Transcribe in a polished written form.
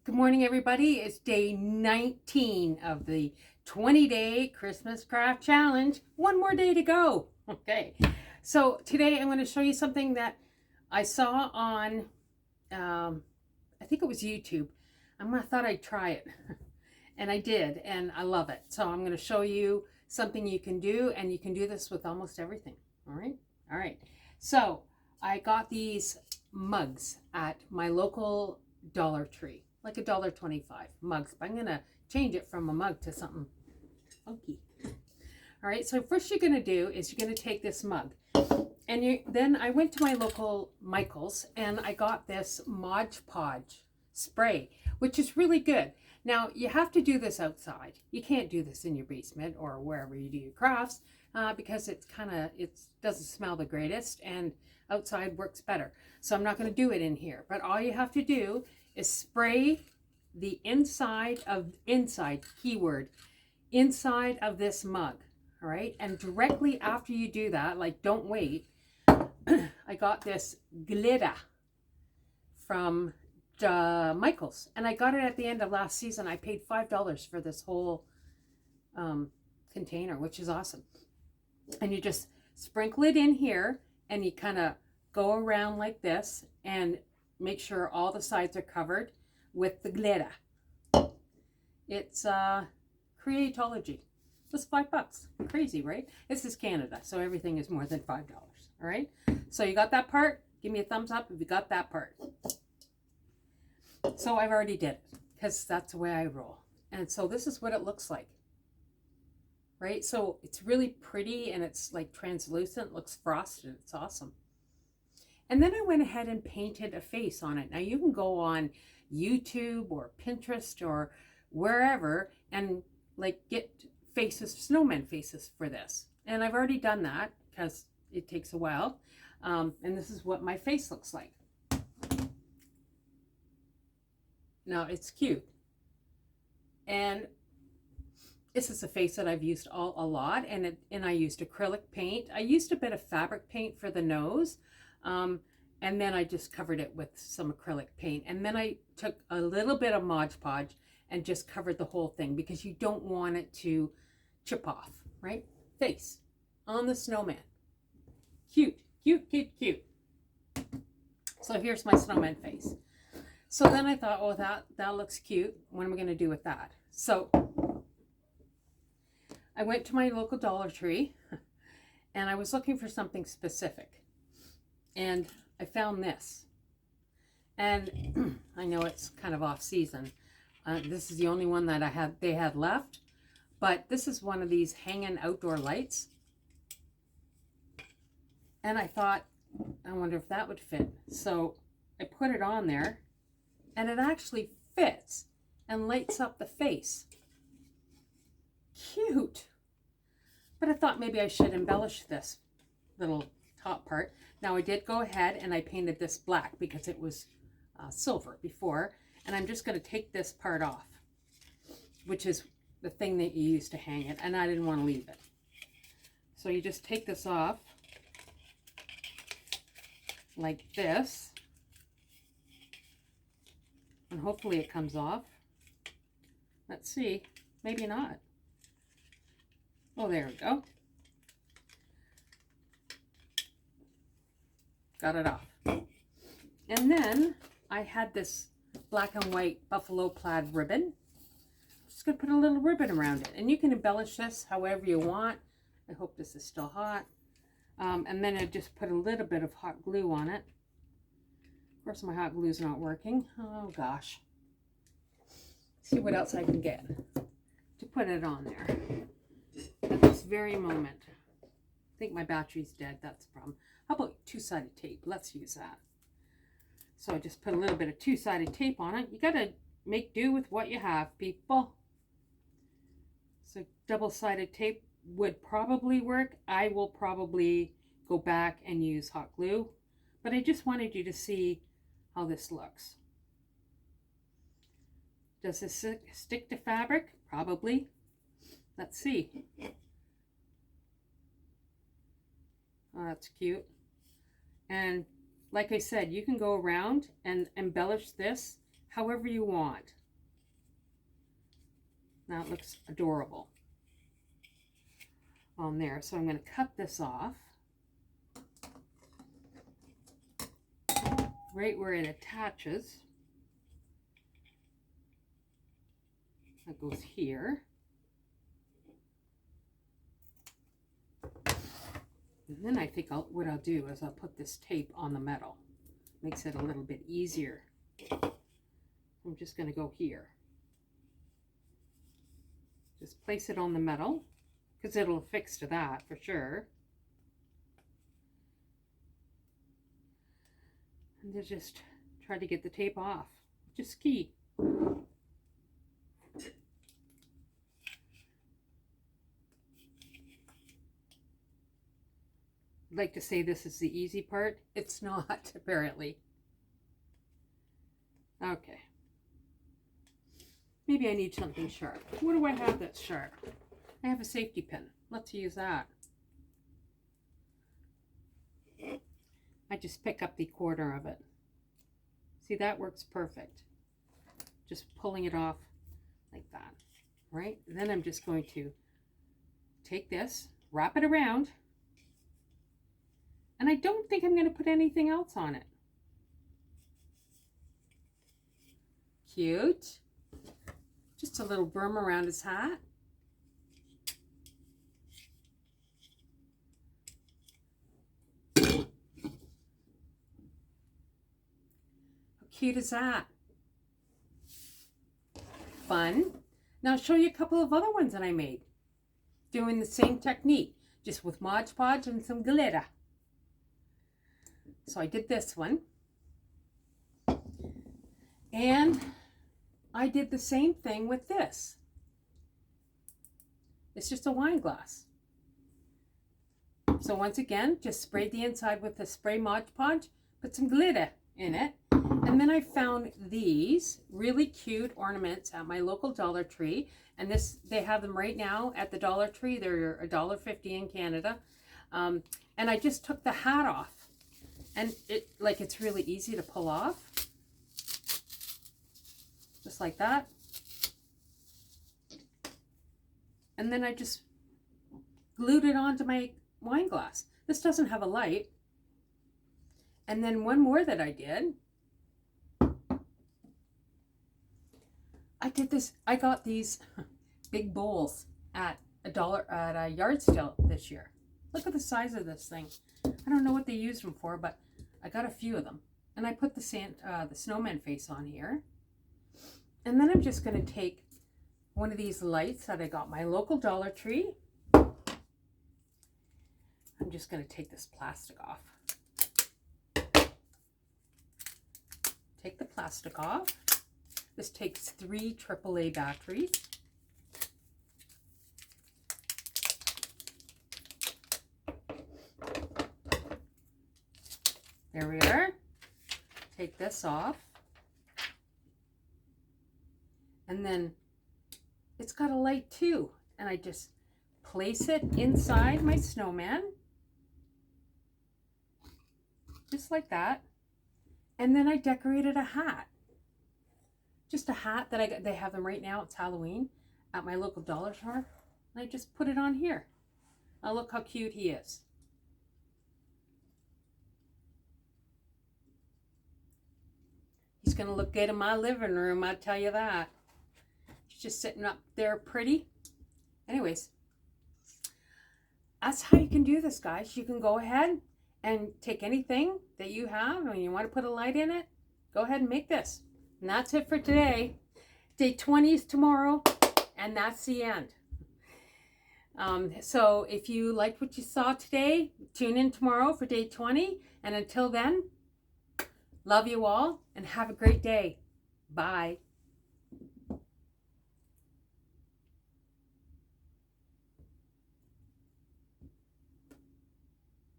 Good morning, everybody. It's day 19 of the 20-day Christmas craft challenge. One more day to go. Okay. So today I'm going to show you something that I saw on, I think it was YouTube. I thought I'd try it. And I did, and I love it. So I'm going to show you something you can do, and you can do this with almost everything. All right. All right. So I got these mugs at my local Dollar Tree, like $1.25 mugs. But I'm gonna change it from a mug to something funky. All right, so first you're gonna do is you're gonna take this mug, and then I went to my local Michael's and I got this Modge Podge spray, which is really good. Now you have to do this outside. You can't do this in your basement or wherever you do your crafts because it doesn't smell the greatest, and outside works better. So I'm not going to do it in here, but all you have to do is spray the inside of this mug. All right, and directly after you do that, like, don't wait. I got this glitter from Michael's, and I got it at the end of last season. I paid $5 for this whole container, which is awesome. And you just sprinkle it in here, and you kind of go around like this and make sure all the sides are covered with the glitter. It's Creatology. Just $5. Crazy, right? This is Canada, so everything is more than $5. All right. So you got that part? Give me a thumbs up if you got that part. So I've already did it because that's the way I roll. And so this is what it looks like. Right? So it's really pretty, and it's like translucent, looks frosted. It's awesome. And then I went ahead and painted a face on it. Now you can go on YouTube or Pinterest or wherever and like get faces, snowman faces for this. And I've already done that because it takes a while. And this is what my face looks like. Now it's cute. And this is a face that I've used a lot, and I used acrylic paint. I used a bit of fabric paint for the nose, and then I just covered it with some acrylic paint. And then I took a little bit of Modge Podge and just covered the whole thing because you don't want it to chip off, right? Face on the snowman. Cute, cute, cute, cute. So here's my snowman face. So then I thought, oh, that looks cute. What am I going to do with that? So I went to my local Dollar Tree and I was looking for something specific, and I found this. And I know it's kind of off season. This is the only one that they had left, but this is one of these hanging outdoor lights. And I thought, I wonder if that would fit. So I put it on there, and it actually fits and lights up the face. Cute. But I thought maybe I should embellish this little top part. Now I did go ahead and I painted this black because it was silver before. And I'm just going to take this part off, which is the thing that you use to hang it. And I didn't want to leave it. So you just take this off like this. And hopefully it comes off. Let's see. Maybe not. Oh, there we go. Got it off. And then I had this black and white buffalo plaid ribbon. I'm just going to put a little ribbon around it. And you can embellish this however you want. I hope this is still hot. And then I just put a little bit of hot glue on it. Of course, my hot glue is not working. Oh, gosh. See what else I can get to put it on there. At this very moment. I think my battery's dead. That's the problem. How about two-sided tape? Let's use that. So I just put a little bit of two-sided tape on it. You got to make do with what you have, people. So double-sided tape would probably work. I will probably go back and use hot glue. But I just wanted you to see how this looks. Does this stick to fabric? Probably. Let's see. Oh, that's cute. And like I said, you can go around and embellish this however you want. Now it looks adorable on there. So I'm going to cut this off right where it attaches. That goes here. And then I think what I'll do is I'll put this tape on the metal. Makes it a little bit easier. I'm just going to go here. Just place it on the metal, because it'll affix to that for sure. And then just try to get the tape off, which is key. I'd like to say this is the easy part. It's not, apparently. Okay. Maybe I need something sharp. What do I have that's sharp? I have a safety pin. Let's use that. I just pick up the corner of it. See, that works perfect. Just pulling it off like that, right? And then I'm just going to take this, wrap it around, and I don't think I'm going to put anything else on it. Cute. Just a little berm around his hat. How cute is that? Fun. Now I'll show you a couple of other ones that I made. Doing the same technique, just with Modge Podge and some glitter. So I did this one. And I did the same thing with this. It's just a wine glass. So once again, just sprayed the inside with the spray Modge Podge, put some glitter in it. And then I found these really cute ornaments at my local Dollar Tree. And they have them right now at the Dollar Tree. They're $1.50 in Canada. And I just took the hat off. And it's really easy to pull off. Just like that. And then I just glued it onto my wine glass. This doesn't have a light. And then one more that I did. I got these big bowls at a yard sale this year. Look at the size of this thing. I don't know what they used them for, but I got a few of them. And I put the snowman face on here. And then I'm just going to take one of these lights that I got my local Dollar Tree. I'm just going to take this plastic off. Take the plastic off. This takes 3 AAA batteries. There we are. Take this off. And then it's got a light too. And I just place it inside my snowman. Just like that. And then I decorated a hat. Just a hat that I got. They have them right now. It's Halloween at my local dollar store. And I just put it on here. Now look how cute he is. He's going to look good in my living room, I tell you that. He's just sitting up there pretty. Anyways, that's how you can do this, guys. You can go ahead and take anything that you have and you want to put a light in it, go ahead and make this. And that's it for today. Day 20 is tomorrow, and that's the end. So if you liked what you saw today, tune in tomorrow for day 20. And until then, love you all and have a great day. Bye.